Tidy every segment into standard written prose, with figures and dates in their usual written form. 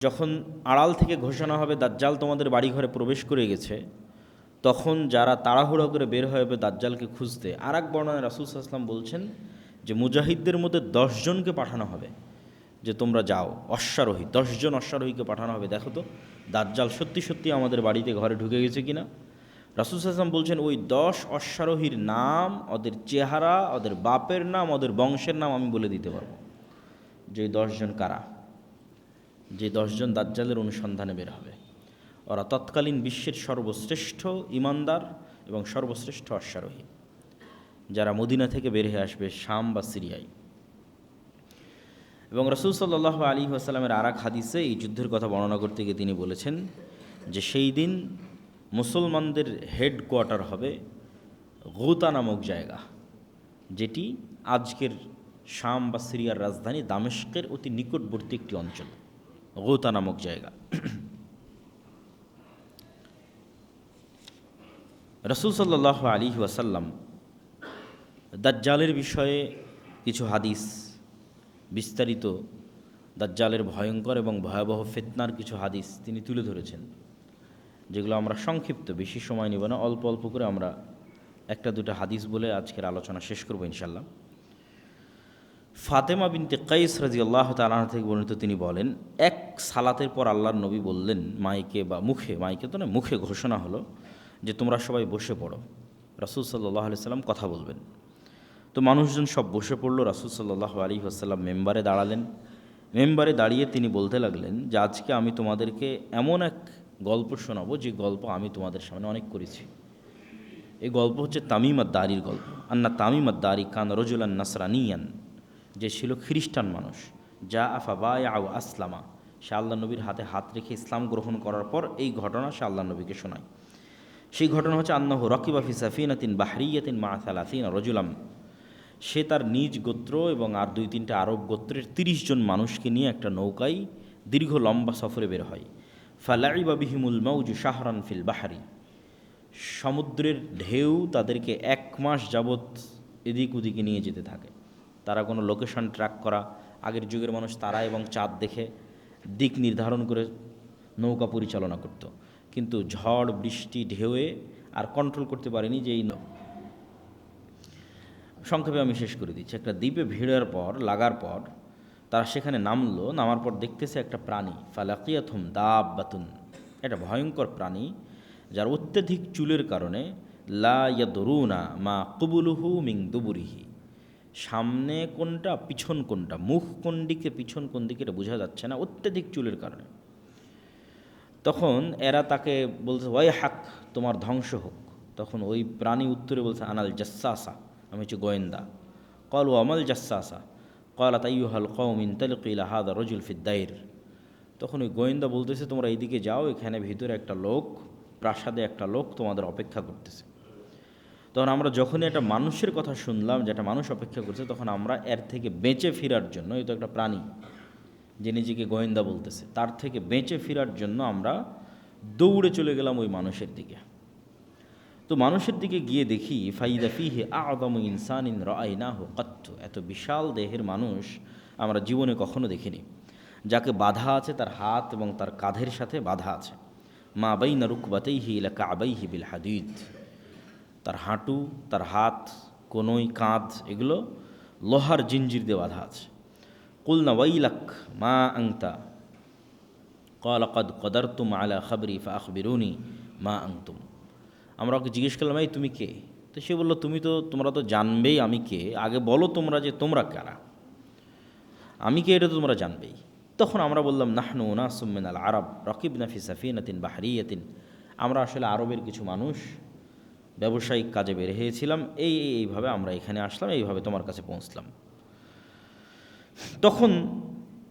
যখন আড়াল থেকে ঘোষণা হবে দাজ্জাল তোমাদের বাড়িঘরে প্রবেশ করে গেছে, তখন যারা তাড়াহুড়ো করে বের হবে দাজ্জালকে খুঁজতে, আর এক বর্ণনায় রাসূল সাল্লাল্লাহু আলাইহি ওয়াসাল্লাম বলছেন যে মুজাহিদদের মধ্যে 10 জনকে পাঠানো হবে, যে তোমরা যাও, অশ্বারোহী 10 জন অশ্বারোহীকে পাঠানো হবে, দেখো তো দাজ্জাল সত্যি সত্যি আমাদের বাড়িতে ঘরে ঢুকে গেছে কিনা। রাসূল সাল্লাল্লাহু আলাইহি ওয়াসাল্লাম বলছেন ওই 10 অশ্বারোহীর নাম, ওদের চেহারা, ওদের বাপের নাম, ওদের বংশের নাম আমি বলে দিতে পারবো, যে 10 জন কারা, যে 10 জন দাজ্জালের অনুসন্ধানে বের হবে। ওরা তৎকালীন বিশ্বের সর্বশ্রেষ্ঠ ইমানদার এবং সর্বশ্রেষ্ঠ অশ্বারোহী, যারা মদিনা থেকে বের হয়ে আসবে শাম বা সিরিয়ায়। এবং রাসূল সাল্লাল্লাহু আলাইহি ওয়াসাল্লামের আর এক হাদিসে এই যুদ্ধের কথা বর্ণনা করতে গিয়ে তিনি বলেছেন যে সেই দিন মুসলমানদের হেডকোয়ার্টার হবে গুতা নামক জায়গা, যেটি আজকের শাম বা সিরিয়ার রাজধানী দামেস্কের অতি নিকটবর্তী একটি অঞ্চল, গুতা নামক জায়গা। রাসূল সাল্লাল্লাহু আলাইহি ওয়াসাল্লাম দাজ্জালের বিষয়ে কিছু হাদিস, বিস্তারিত দাজ্জালের ভয়ঙ্কর এবং ভয়াবহ ফিতনার কিছু হাদিস তিনি তুলে ধরেছেন, যেগুলো আমরা সংক্ষিপ্ত, বেশি সময় নেব না, অল্প অল্প করে আমরা একটা দুটো হাদিস বলে আজকের আলোচনা শেষ করব ইনশাল্লাহ। ফাতেমা বিনতে কাইস রাদিয়াল্লাহু তাআলা আনহা থেকে বর্ণিত, তিনি বলেন এক সালাতের পর আল্লাহর নবী বললেন মাইকে বা মুখে, মাইকে তো না, মুখে ঘোষণা হলো যে তোমরা সবাই বসে পড়ো, রাসূল সাল্লাল্লাহু আলাইহি ওয়াসাল্লাম কথা বলবেন। তো মানুষজন সব বসে পড়লো। রাসূল সাল্লাল্লাহু আলাইহি ওয়াসাল্লাম মেম্বারে দাঁড়ালেন। মেম্বারে দাঁড়িয়ে তিনি বলতে লাগলেন যে আজকে আমি তোমাদেরকে এমন এক গল্প শোনাবো যে গল্প আমি তোমাদের সামনে অনেক করেছি। এই গল্প হচ্ছে তামিম আদ-দারির গল্প। আন্না তামিম আদ-দারি কান রজুলান নাসরানিয়ান, যে ছিল খ্রিস্টান মানুষ, যা আফাবায়া আও আসলামা, সে আল্লাহ নবীর হাতে হাত রেখে ইসলাম গ্রহণ করার পর এই ঘটনা সে আল্লাহ নবীকে শোনায়। সেই ঘটনা হচ্ছে আন্নাহু রাকিবা ফি সাফিনাতিন বাহরিয়াতিন মা সালাসিনা রজুলাম, সে তার নিজ গোত্র এবং আর 2-3টা আরব গোত্রের 30 জন মানুষকে নিয়ে একটা নৌকায় দীর্ঘ লম্বা সফরে বের হয়। ফালাইবা বিহিমুল মাউজু শাহরান ফিল বাহারি, সমুদ্রের ঢেউ তাদেরকে 1 মাস যাবৎ এদিক ওদিকে নিয়ে যেতে থাকে। তারা কোনো লোকেশন ট্র্যাক করা, আগের যুগের মানুষ তারা এবং চাঁদ দেখে দিক নির্ধারণ করে নৌকা পরিচালনা করত, কিন্তু ঝড় বৃষ্টি ঢেউয়ে আর কন্ট্রোল করতে পারেনি। যে এই সংক্ষেপে আমি শেষ করে দিচ্ছি। একটা দ্বীপে ভিড়ের পর লাগার পর তারা সেখানে নামলো। নামার পর দেখতেছে একটা প্রাণী, ফালাকিয়াতুহুম দাব্বাতুন, এটা ভয়ঙ্কর প্রাণী যার অত্যধিক চুলের কারণে লা ইয়াদরুনা মা কুবুলুহু মিন দুবুরিহি, সামনে কোনটা পিছন কোনটা, মুখ কোন দিকে পিছন কোন দিকে এটা বোঝা যাচ্ছে না অত্যধিক চুলের কারণে। তখন এরা তাকে বলছে ওয়াই হাক, তোমার ধ্বংস হোক। তখন ওই প্রাণী উত্তরে বলছে আনাল জাসসাসা, আমি হচ্ছে গোয়েন্দা। ক্বালু আমাল জাসসাসা ক্বালাত আইয়ুহাল কওম ইনতালিকু ইলা হাযা রাজুল ফিদ দাইর, তখন ওই গোয়েন্দা বলতেছে তোমরা এইদিকে যাও, এখানে ভিতরে একটা লোক, প্রাসাদে একটা লোক তোমাদের অপেক্ষা করতেছে। তখন আমরা যখনই একটা মানুষের কথা শুনলাম যে একটা মানুষ অপেক্ষা করছে, তখন আমরা এর থেকে বেঁচে ফেরার জন্য, এই তো একটা প্রাণী যে নিজেকে গোয়েন্দা বলতেছে, তার থেকে বেঁচে ফেরার জন্য আমরা দৌড়ে চলে গেলাম ওই মানুষের দিকে। তো মানুষের দিকে গিয়ে দেখি ফাইদা ফিহি আ'যামু ইনসানিন রাআইনাহু কাত্তু, এত বিশাল দেহের মানুষ আমরা জীবনে কখনো দেখিনি, যাকে বাধা আছে তার হাত এবং তার কাঁধের সাথে বাধা আছে। মা বাইনা রুকবাতাইহি ইলা কা'বাইহি বিল হাদিদ, তার হাঁটু, তার হাত, কোনোই, কাঁধ, এগুলো লোহার জিঞ্জির দিয়ে বাধা আছে। কুলনা ওয়াইলাক মা আনতা ক্বালা ক্বাদ কদারতুম আলা খাবরি ফাআখবিরুনি মা আনতুম, আমরা ওকে জিজ্ঞেস করলাম এই তুমি কে? তো সে বললো তোমরা তো জানবেই আমি কে, আগে বলো তোমরা যে তোমরা কারা, আমি কে এটা তো তোমরা জানবেই। তখন আমরা বললাম নাহনু উনাসুম মিনাল আরব রাকিবনা ফি সাফিনাতিন বাহরিয়াতিন, আমরা আসলে আরবের কিছু মানুষ, ব্যবসায়িক কাজে বের হয়েছিলাম, এইভাবে আমরা এখানে আসলাম, এইভাবে তোমার কাছে পৌঁছলাম। তখন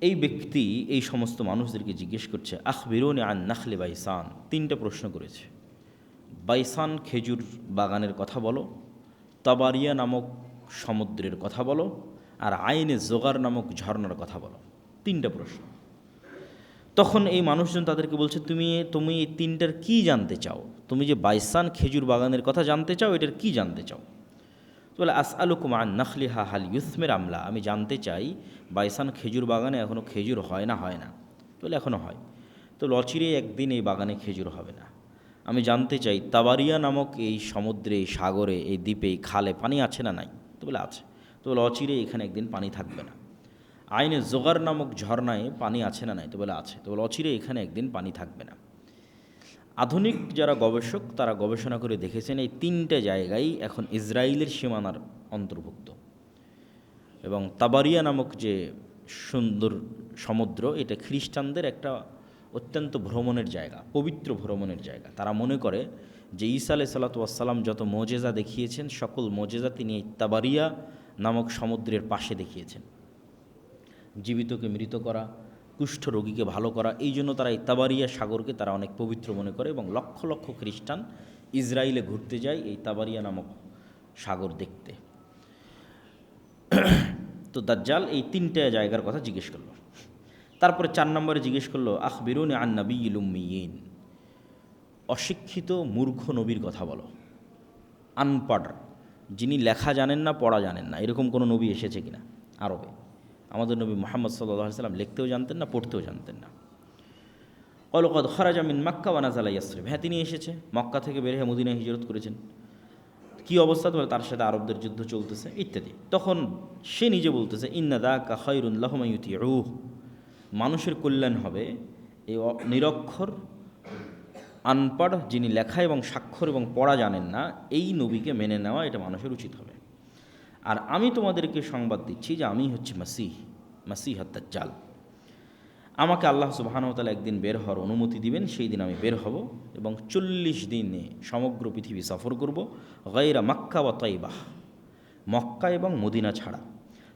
এই ব্যক্তি এই সমস্ত মানুষদেরকে জিজ্ঞেস করছে আখবিরুনি আন নাখলি বাইসান, 3টা প্রশ্ন করেছে। বাইসান খেজুর বাগানের কথা বলো, তাবারিয়া নামক সমুদ্রের কথা বলো, আর আইনে জোগার নামক ঝর্ণার কথা বলো, 3টা প্রশ্ন। তখন এই মানুষজন তাদেরকে বলছে তুমি এই 3টার কী জানতে চাও? তুমি যে বাইসান খেজুর বাগানের কথা জানতে চাও, এটার কি জানতে চাও? বলে আসআলুকুম আন নাখলিহা হাল ইউসমির আমলা, আমি জানতে চাই বাইসান খেজুর বাগানে এখনও খেজুর হয় না। বলে এখনও হয়। তো অচিরে একদিন এই বাগানে খেজুর হবে না। আমি জানতে চাই তাবারিয়া নামক এই সমুদ্রে, এই সাগরে, এই দ্বীপে, এই খালে পানি আছে না নাই? তো বলে আছে। তো বলে অচিরে এখানে একদিন পানি থাকবে না। আইনে জোগার নামক ঝর্ণায় পানি আছে না নাই? তো বলে আছে। তো বলে অচিরে এখানে একদিন পানি থাকবে না। আধুনিক যারা গবেষক তারা গবেষণা করে দেখেছেন এই তিনটে জায়গায় এখন ইসরায়েলের সীমানার অন্তর্ভুক্ত। এবং তাবারিয়া নামক যে সুন্দর সমুদ্র, এটা খ্রিস্টানদের একটা অত্যন্ত ভ্রমণের জায়গা, পবিত্র ভ্রমণের জায়গা। তারা মনে করে যে ঈসা আলাইহিস সালাম যত মোজেজা দেখিয়েছেন সকল মোজেজা তিনি এই তাবারিয়া নামক সমুদ্রের পাশে দেখিয়েছেন। জীবিতকে মৃত করা, কুষ্ঠ রোগীকে ভালো করা, এই জন্য তারা এই তাবারিয়া সাগরকে তারা অনেক পবিত্র মনে করে এবং লক্ষ লক্ষ খ্রিস্টান ইসরায়েলে ঘুরতে যায় এই তাবারিয়া নামক সাগর দেখতে। তো দাজ্জাল এই তিনটে জায়গার কথা জিজ্ঞেস করলো। তারপরে 4 নম্বরে জিজ্ঞেস করলো আখবিরুনি আন নাবিয়্যিল উম্মিয়িন, অশিক্ষিত মূর্খ নবীর কথা বলো। আনপড়, যিনি লেখা জানেন না, পড়া জানেন না, এরকম কোনো নবী এসেছে কিনা আরবে? আমাদের নবী মুহাম্মদ সাল্লাল্লাহু আলাইহি সাল্লাম লিখতেও জানতেন না, পড়তেও জানতেন না। ক্বালু ক্বাদ খারাজা মিন মক্কা ওয়া নাযালা ইয়াসরিব, হ্যাঁ তিনি এসেছে, মক্কা থেকে বের হয়ে মদিনায় হিজরত করেছেন। কী অবস্থা? তো তার সাথে আরবদের যুদ্ধ চলতেছে ইত্যাদি। তখন সে নিজে বলতেছে ইন্না যাকা খায়রুন লাহুম ইউতিউহ, মানুষের কল্যাণ হবে এই নিরক্ষর আনপড়, যিনি লেখা এবং স্বাক্ষর এবং পড়া জানেন না, এই নবীকে মেনে নেওয়া এটা মানুষের উচিত হবে। আর আমি তোমাদেরকে সংবাদ দিচ্ছি যে আমি হচ্ছি মাসিহ দাজ্জাল। আমাকে আল্লাহ সুবহানাহু ওয়া তাআলা একদিন বের হওয়ার অনুমতি দিবেন, সেই দিন আমি বের হব এবং 40 দিনে সমগ্র পৃথিবী সফর করব, গায়রা মক্কা ওয়া তাইবাহ, মক্কা এবং মদিনা ছাড়া।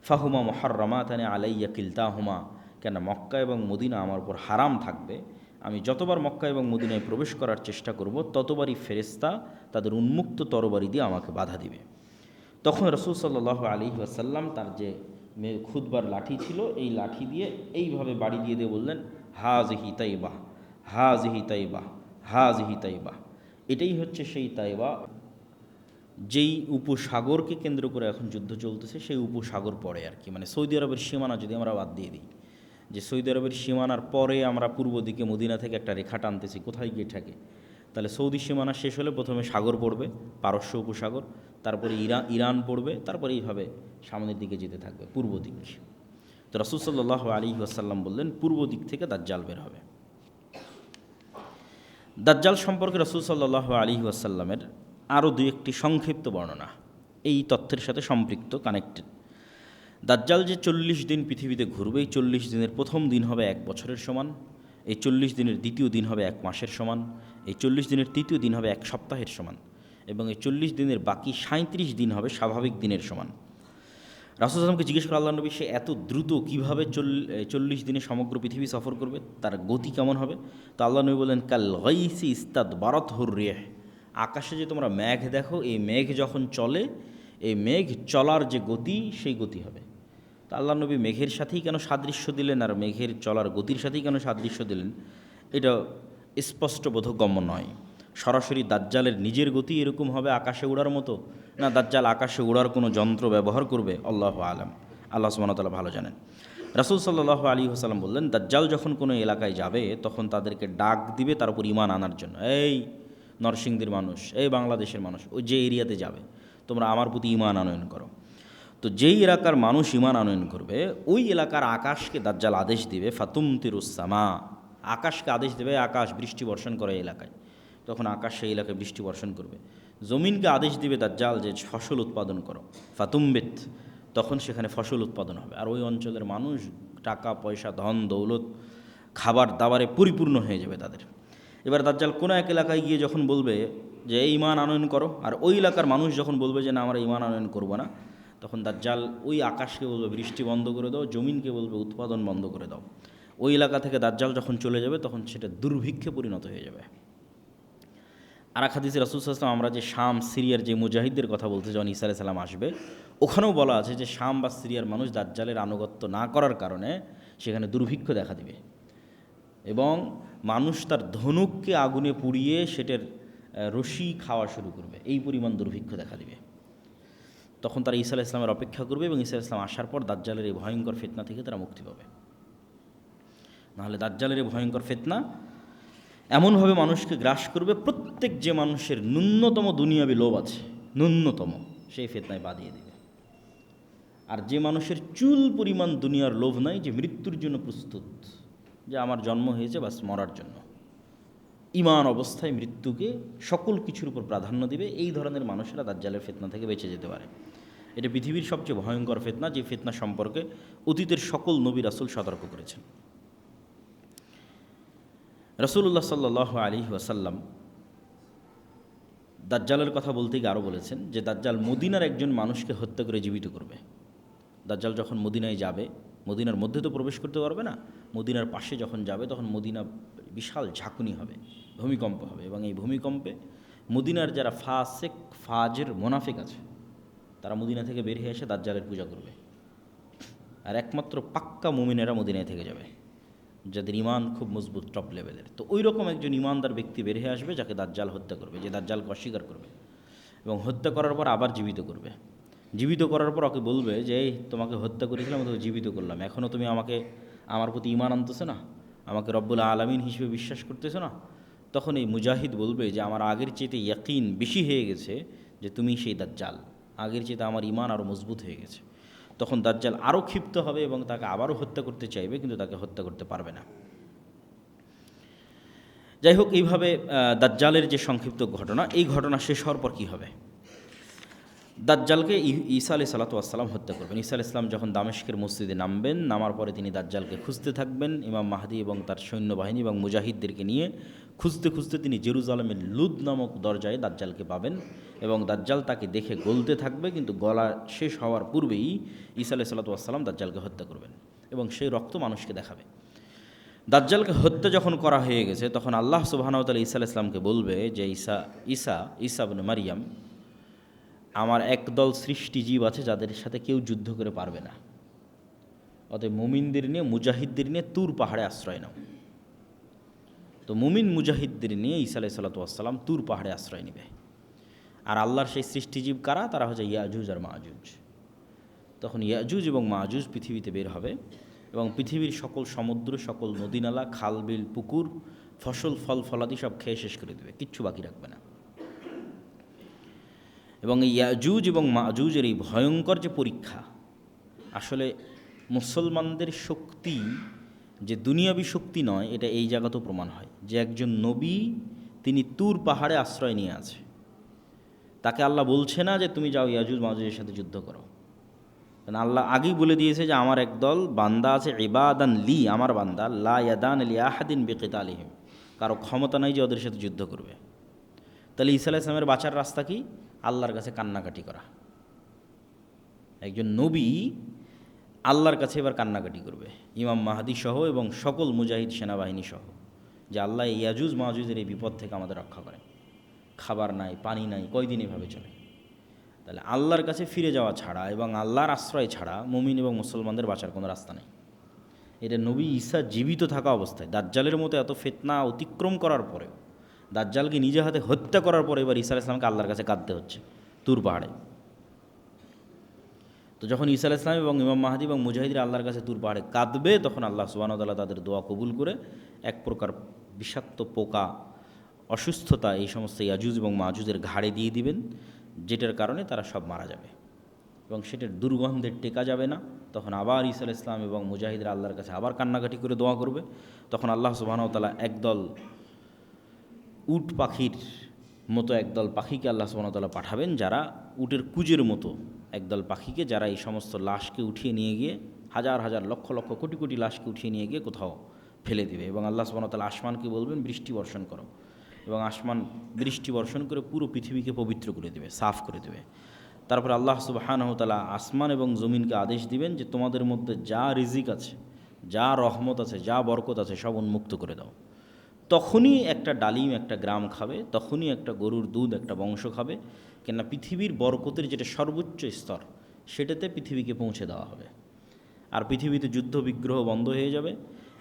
ফাহুমা মুহাররামাতানি আলাইয়া কিলতাহুমা, কেন মক্কা এবং মদিনা আমার উপর হারাম থাকবে। আমি যতবার মক্কা এবং মদিনায় প্রবেশ করার চেষ্টা করব ততবারই ফেরেশতা তাদের উন্মুক্ত তরবারি দিয়ে আমাকে বাধা দিবে। তখন রাসূল সাল্লাল্লাহু আলাইহি ওয়াসাল্লাম তার যে খুতবার লাঠি ছিল, এই লাঠি দিয়ে এইভাবে বাড়ি দিয়ে বললেন হাযিহি তাইবাহ, হাযিহি তাইবাহ, হাযিহি তাইবাহ। এটাই হচ্ছে সেই তাইবা যেই উপসাগরকে কেন্দ্র করে এখন যুদ্ধ চলতেছে, সেই উপসাগর পরে আর কি। মানে সৌদি আরবের সীমানা যদি আমরা বাদ দিয়ে দিই, যে সৌদি আরবের সীমানার পরে আমরা পূর্ব দিকে মদিনা থেকে একটা রেখা টানতেছি, কোথায় গিয়ে ঠেকে? তাহলে সৌদি সীমানা শেষ হলে প্রথমে সাগর পড়বে, পারস্য উপসাগর, তারপরে ইরান পড়বে, তারপরে এইভাবে সামনের দিকে যেতে থাকবে পূর্ব দিক। তো রাসূল সাল্লাল্লাহু আলাইহি ওয়াসাল্লাম বললেন পূর্ব দিক থেকে দাজ্জাল বের হবে। দাজ্জাল সম্পর্কে রাসূল সাল্লাল্লাহু আলাইহি ওয়াসাল্লামের আরও 2-1টি সংক্ষিপ্ত বর্ণনা এই তথ্যের সাথে সম্পৃক্ত, কানেক্টেড। দাজ্জাল যে 40 দিন পৃথিবীতে ঘুরবে, এই 40 দিনের প্রথম দিন হবে 1 বছরের সমান, এই 40 দিনের দ্বিতীয় দিন হবে 1 মাসের সমান, এই 40 দিনের তৃতীয় দিন হবে 1 সপ্তাহের সমান, এবং এই 40 দিনের বাকি 37 দিন হবে স্বাভাবিক দিনের সমান। রাসূল সাল্লামকে জিজ্ঞেস করা আল্লাহ নবী, সে এত দ্রুত কীভাবে 40 দিনে সমগ্র পৃথিবী সফর করবে, তার গতি কেমন হবে? তো আল্লাহ নবী বললেন কাল গাইসি ইস্তাদবারাতহুর রিহ, আকাশে যে তোমরা মেঘ দেখো, এই মেঘ যখন চলে, এই মেঘ চলার যে গতি, সেই গতি হবে। তা আল্লাহ নবী মেঘের সাথেই কেন সাদৃশ্য দিলেন আর মেঘের চলার গতির সাথেই কেন সাদৃশ্য দিলেন, এটা স্পষ্ট বোধগম্য নয়। সরাসরি দাজ্জালের নিজের গতি এরকম হবে আকাশে ওড়ার মতো, না দাজ্জাল আকাশে ওড়ার কোনো যন্ত্র ব্যবহার করবে, আল্লাহু আলাম, আল্লাহ সুবহানাহু ওয়া তাআলা ভালো জানেন। রাসূল সাল্লাল্লাহু আলাইহি ওয়াসাল্লাম বললেন দাজ্জাল যখন কোনো এলাকায় যাবে তখন তাদেরকে ডাক দিবে তার উপর ঈমান আনার জন্য। এই নরসিংদীর মানুষ, এই বাংলাদেশের মানুষ, ওই যে এরিয়াতে যাবে, তোমরা আমার প্রতি ঈমান আনয়ন করো। তো যেই এলাকার মানুষ ঈমান আনয়ন করবে, ওই এলাকার আকাশকে দাজ্জাল আদেশ দিবে ফাতুমতিরুস সামা, আকাশকে আদেশ দেবে আকাশ বৃষ্টি বর্ষণ করে এলাকায়, তখন আকাশ সেই এলাকায় বৃষ্টি বর্ষণ করবে। জমিনকে আদেশ দিবে দাজ্জাল যে ফসল উৎপাদন করো, ফাতুম্বিত, তখন সেখানে ফসল উৎপাদন হবে। আর ওই অঞ্চলের মানুষ টাকা পয়সা, ধন দৌলত, খাবার দাবারে পরিপূর্ণ হয়ে যাবে তাদের। এবার দাজ্জাল কোনো এক এলাকায় গিয়ে যখন বলবে যে এই ঈমান আনয়ন করো, আর ওই এলাকার মানুষ যখন বলবে যে না আমরা ঈমান আনয়ন করবো না, তখন দাজ্জাল ওই আকাশকে বলবে বৃষ্টি বন্ধ করে দাও, জমিনকে বলবে উৎপাদন বন্ধ করে দাও। ওই এলাকা থেকে দাজ্জাল যখন চলে যাবে তখন সেটা দুর্ভিক্ষে পরিণত হয়ে যাবে। আর এক হাদিসে রাসূল সাল্লাল্লাহু আলাইহি ওয়াসাল্লাম আমরা যে শাম সিরিয়ার যে মুজাহিদদের কথা বলতে যখন ঈসা আলাইহিস সালাম আসবে, ওখানেও বলা আছে যে শাম বা সিরিয়ার মানুষ দাজ্জালের আনুগত্য না করার কারণে সেখানে দুর্ভিক্ষ দেখা দিবে এবং মানুষ তার ধনুককে আগুনে পুড়িয়ে সেটার রশি খাওয়া শুরু করবে, এই পরিমাণ দুর্ভিক্ষ দেখা দিবে। তখন তারা ঈসা আলাইহিস সালামের অপেক্ষা করবে এবং ঈসা আলাইহিস সালাম আসার পর দাজ্জালের এই ভয়ঙ্কর ফিতনা থেকে তারা মুক্তি পাবে। নাহলে দাজ্জালের এই ভয়ঙ্কর ফিতনা এমনভাবে মানুষকে গ্রাস করবে, প্রত্যেক যে মানুষের ন্যূনতম দুনিয়াবি লোভ আছে, ন্যূনতম, সেই ফিতনায় পা দিয়ে দিবে। আর যে মানুষের চুল পরিমাণ দুনিয়ার লোভ নাই, যে মৃত্যুর জন্য প্রস্তুত, যে আমার জন্ম হয়েছে বাস মরার জন্য, ঈমান অবস্থায় মৃত্যুকে সকল কিছুর উপর প্রাধান্য দিবে, এই ধরনের মানুষেরা দাজ্জালের ফিতনা থেকে বেঁচে যেতে পারে। এটা পৃথিবীর সবচেয়ে ভয়ঙ্কর ফিতনা, যে ফিতনা সম্পর্কে অতীতের সকল নবী রাসূল সতর্ক করেছেন। রাসূলুল্লাহ সাল্লাল্লাহু আলাইহি ওয়াসাল্লাম দাজ্জালের কথা বলতে গিয়ে আরও বলেছেন যে দাজ্জাল মদিনার একজন মানুষকে হত্যা করে জীবিত করবে। দাজ্জাল যখন মদিনায় যাবে, মদিনার মধ্যে তো প্রবেশ করতে পারবে না, মদিনার পাশে যখন যাবে তখন মদিনা বিশাল ঝাঁকুনি হবে, ভূমিকম্প হবে, এবং এই ভূমিকম্পে মদিনার যারা ফাসেক ফাজের মোনাফিক আছে তারা মদিনা থেকে বের হয়ে এসে দাজ্জালের পূজা করবে, আর একমাত্র পাক্কা মুমিনেরা মদিনায় থেকে যাবে, যাদের ইমান খুব মজবুত, টপ লেভেলের। তো ওই রকম একজন ইমানদার ব্যক্তি বের হয়ে আসবে যাকে দাজ্জাল হত্যা করবে, যে দাজ্জালকে অস্বীকার করবে এবং হত্যা করার পর আবার জীবিত করবে। জীবিত করার পর ওকে বলবে যে এই তোমাকে হত্যা করেছিলাম, তোকে জীবিত করলাম, এখনও তুমি আমার প্রতি ইমান আনতেছো না, আমাকে রব্বুল আলামিন হিসেবে বিশ্বাস করতেছো না। তখন এই মুজাহিদ বলবে যে আমার আগের চেয়ে ইয়াকিন বেশি হয়ে গেছে যে তুমি সেই দাজ্জাল, আগের চেয়ে আমার ইমান আরও মজবুত হয়ে গেছে। তখন দাজ্জাল আরও ক্ষিপ্ত হবে এবং তাকে আবারও হত্যা করতে চাইবে, কিন্তু তাকে হত্যা করতে পারবে না। যাই হোক, এইভাবে দাজ্জালের যে সংক্ষিপ্ত ঘটনা, এই ঘটনা শেষ হওয়ার পর কী হবে? দাজ্জালকে ঈসা আলাইহিস সালাতু ওয়াস সালাম হত্যা করবেন। ঈসা আলাইহিস সালাম যখন দামেস্কের মসজিদে নামবেন, নামার পরে তিনি দাজ্জালকে খুঁজতে থাকবেন। ইমাম মাহদী এবং তার সৈন্যবাহিনী এবং মুজাহিদদেরকে নিয়ে খুঁজতে খুঁজতে তিনি জেরুজালেমের লুদ নামক দরজায় দাজ্জালকে পাবেন, এবং দাজ্জাল তাকে দেখে গলতে থাকবে, কিন্তু গলা শেষ হওয়ার পূর্বেই ঈসা আলাইহিস সালাতু ওয়াস সালাম দাজ্জালকে হত্যা করবেন এবং সেই রক্ত মানুষকে দেখাবে। দাজ্জালকে হত্যা যখন করা হয়ে গেছে, তখন আল্লাহ সুবহানাহু ওয়া তাআলা ঈসা আলাইহিস সালামকে বলবে যে ঈসা ইবনে মারিয়াম, আমার একদল সৃষ্টিজীব আছে যাদের সাথে কেউ যুদ্ধ করে পারবে না, অতএব মুমিনদের নিয়ে, মুজাহিদদের নিয়ে তুর পাহাড়ে আশ্রয় নাও। তো মুমিন মুজাহিদদের নিয়ে ঈসা আলাইহিস সালাতু ওয়াস সালাম তুর পাহাড়ে আশ্রয় নেবে। আর আল্লাহর সেই সৃষ্টিজীব কারা? তারা হচ্ছে ইয়াজুজ আর মাজুজ। তখন ইয়াজুজ এবং মাজুজ পৃথিবীতে বের হবে এবং পৃথিবীর সকল সমুদ্র, সকল নদীনালা, খাল বিল, পুকুর, ফসল, ফল ফলাদি সব খেয়ে শেষ করে দেবে, কিচ্ছু বাকি রাখবে না। এবং এই ইয়াজুজ এবং মাজুজের এই ভয়ঙ্কর যে পরীক্ষা, আসলে মুসলমানদের শক্তি যে দুনিয়াবি শক্তি নয়, এটা এই জায়গাতেও প্রমাণ হয় যে একজন নবী তিনি তুর পাহাড়ে আশ্রয় নিয়ে আছে, তাকে আল্লাহ বলছে না যে তুমি যাও ইয়াজুজ মাজুজের সাথে যুদ্ধ করো, কারণ আল্লাহ আগেই বলে দিয়েছে যে আমার একদল বান্দা আছে, ইবাদান লি, আমার বান্দা, লা ইয়াদান লি আহাদিন বিকিতালিহিম, কারো ক্ষমতা নাই যে ওদের সাথে যুদ্ধ করবে। তাহলে ঈসা আলাইহিস সালামের বাঁচার রাস্তা কি? আল্লাহর কাছে কান্নাকাটি করা। একজন নবী আল্লাহর কাছে এবার কান্নাকাটি করবে, ইমাম মাহদী সহ এবং সকল মুজাহিদ সেনাবাহিনী সহ, যে আল্লাহ ইয়াজুজ মাজুজের এই বিপদ থেকে আমাদের রক্ষা করে। খাবার নাই, পানি নাই, কয়দিন এভাবে চলে? তাহলে আল্লাহর কাছে ফিরে যাওয়া ছাড়া এবং আল্লাহর আশ্রয় ছাড়া মুমিন এবং মুসলমানদের বাঁচার কোনো রাস্তা নেই। এটা নবী ঈসা জীবিত থাকা অবস্থায়, দাজ্জালের মতো এত ফিতনা অতিক্রম করার পরেও, দাজ্জালকে নিজে হাতে হত্যা করার পরে এবার ঈসা আলাইহিস সালামকে আল্লাহর কাছে কাঁদতে হচ্ছে তুর পাহাড়ে। তো যখন ঈসা আলাইহিস সালাম এবং ইমাম মাহদী এবং মুজাহিদরা আল্লাহর কাছে তুর পাহাড়ে কাঁদবে, তখন আল্লাহ সুবহানাহু ওয়া তাআলা তাদের দোয়া কবুল করে এক প্রকার বিষাক্ত পোকা, অসুস্থতা এই সমস্ত ইয়াজুজ এবং মাজুজের ঘাড়ে দিয়ে দিবেন, যেটার কারণে তারা সব মারা যাবে এবং সেটার দুর্গন্ধের টেকা যাবে না। তখন আবার ঈসা আলাইহিস সালাম এবং মুজাহিদরা আল্লাহর কাছে আবার কান্নাকাটি করে দোয়া করবে। তখন আল্লাহ সুবহানাহু ওয়া তাআলা একদল উট পাখির মতো একদল পাখিকে আল্লাহ সুবহানাহু ওয়া তাআলা পাঠাবেন, যারা উটের কুজের মতো একদল পাখিকে, যারা এই সমস্ত লাশকে উঠিয়ে নিয়ে গিয়ে, হাজার হাজার লক্ষ লক্ষ কোটি কোটি লাশকে উঠিয়ে নিয়ে গিয়ে কোথাও ফেলে দেবে। এবং আল্লাহ সুবহানাহু ওয়া তাআলা আসমানকে বলবেন বৃষ্টি বর্ষণ করো, এবং আসমান বৃষ্টি বর্ষণ করে পুরো পৃথিবীকে পবিত্র করে দেবে, সাফ করে দেবে। তারপর আল্লাহ সুবহানাহু ওয়া তাআলা আসমান এবং জমিনকে আদেশ দিবেন যে তোমাদের মধ্যে যা রিজিক আছে, যা রহমত আছে, যা বরকত আছে, সব উন্মুক্ত করে দাও। তখনই একটা ডালিম একটা গ্রাম খাবে, তখনই একটা গরুর দুধ একটা বংশ খাবে, কেননা পৃথিবীর বরকতের যেটা সর্বোচ্চ স্তর, সেটাতে পৃথিবীকে পৌঁছে দেওয়া হবে। আর পৃথিবীতে যুদ্ধ বিগ্রহ বন্ধ হয়ে যাবে,